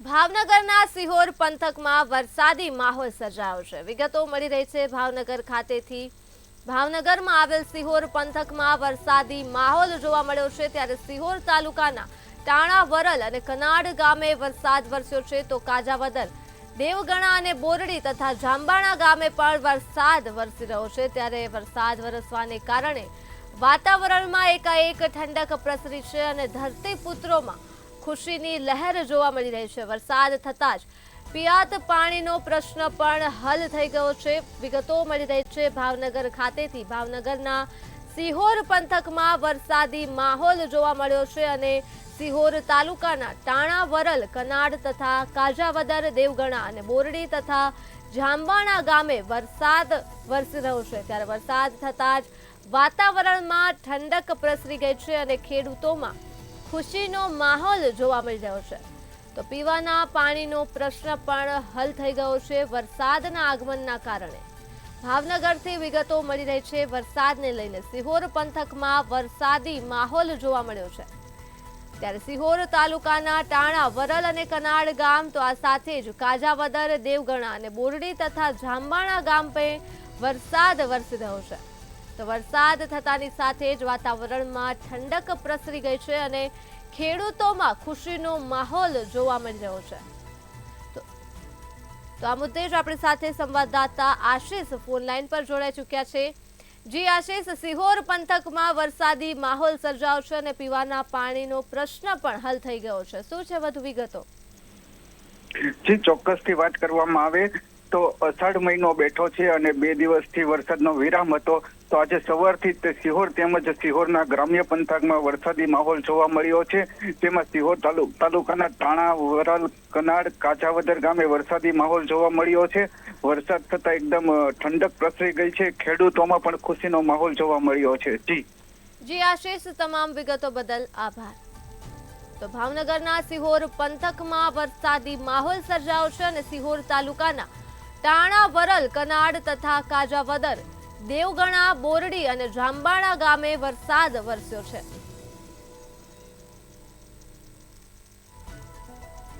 ભાવનગરના સિહોર પંથકમાં વરસાદી માહોલ સર્જાયો છે। વિગતો મળી રહી છે ભાવનગર ખાતેથી। ભાવનગરમાં આવેલ સિહોર પંથકમાં વરસાદી માહોલ જોવા મળ્યો છે। ત્યારે સિહોર તાલુકાના ટાણા વરલ અને કનાડ ગામે વરસાદ વરસ્યો છે, તો કાજાવદર, દેવગણા અને બોરડી તથા જાંબાણા ગામે પણ વરસાદ વરસી રહ્યો છે। ત્યારે વરસાદ વરસવાને કારણે વાતાવરણમાં એકાએક ઠંડક પ્રસરી છે અને ધરતીપુત્રોમાં ખુશીની લહેર જોવા મળી રહી છે। વરસાદ થતાં જ પિયાત પાણીનો પ્રશ્ન પણ હલ થઈ ગયો છે। વિગતો મળી રહી છે ભાવનગર ખાતેથી। ભાવનગરના સિહોર પંથકમાં વરસાદી માહોલ જોવા મળ્યો છે અને સિહોર તાલુકાના ટાણા વરલ, કનાડ તથા કાજાવદર, દેવગણા અને બોરડી તથા જાંબાણા ગામે વરસાદ વરસી રહ્યો છે। ત્યારે વરસાદ થતાં જ વાતાવરણમાં ઠંડક પ્રસરી ગઈ છે અને ખેડૂતોમાં ખુશીનો માહોલ જોવા મળી રહ્યો છે। તો પીવાના પાણીનો પ્રશ્ન પણ હલ થઈ ગયો છે વરસાદના આગમનના કારણે। ભાવનગરથી વિગતો મળી રહી છે। વરસાદને લઈને સિહોર પંથકમાં વરસાદી માહોલ જોવા મળ્યો છે। ત્યારે સિહોર તાલુકાના ટાણા વરલ અને કનાડ ગામ, તો આ સાથે જ કાજાવદર, દેવગણા અને બોરડી તથા જાંબાણા ગામ પર વરસાદ વરસી રહ્યો છે। તો વરસાદ થતાની સાથે જ વાતાવરણમાં ઠંડક પ્રસરી ગઈ છે અને ખેડૂતોમાં ખુશીનો માહોલ જોવા મળી રહ્યો છે। તો આ મુદ્દે જ આપણી સાથે સંવાદદાતા આશિષ ફોન લાઈન પર જોડાઈ ચૂક્યા છે। જી આશિષ, સિહોર પંથકમાં વરસાદી માહોલ સર્જાયો છે અને પીવાના પાણીનો પ્રશ્ન પણ હલ થઈ ગયો છે, શું છે વધુ વિગતો? જી, ચોક્કસથી વાત કરવામાં આવે તો અષાઢ મહિનો બેઠો છે અને 2 દિવસથી વરસાદનો વિરામ હતો। તો આજે સવારથી જ સિહોર તેમજ સિહોરના ગ્રામ્ય પંથકમાં વરસાદી માહોલ જોવા મળ્યો છે। જેમાં સિહોર તાલુકાના ટાણા વરલ, કનાડ, કાજાવદર ગામે વરસાદી માહોલ જોવા મળ્યો છે। વરસાદ થતા એકદમ ઠંડક પ્રસરી ગઈ છે। ખેડૂતોમાં પણ ખુશીનો માહોલ જોવા મળ્યો છે। જી આશિષ, તમામ વિગતો બદલ આભાર। તો ભાવનગરના સિહોર પંથકમાં વરસાદી માહોલ સર્જાયો છે અને સિહોર તાલુકાના ટાણા વરલ, કનાડ તથા કાજાવદર, દેવગણા, બોરડી અને જાંબાણા ગામે વરસાદ વરસ્યો છે।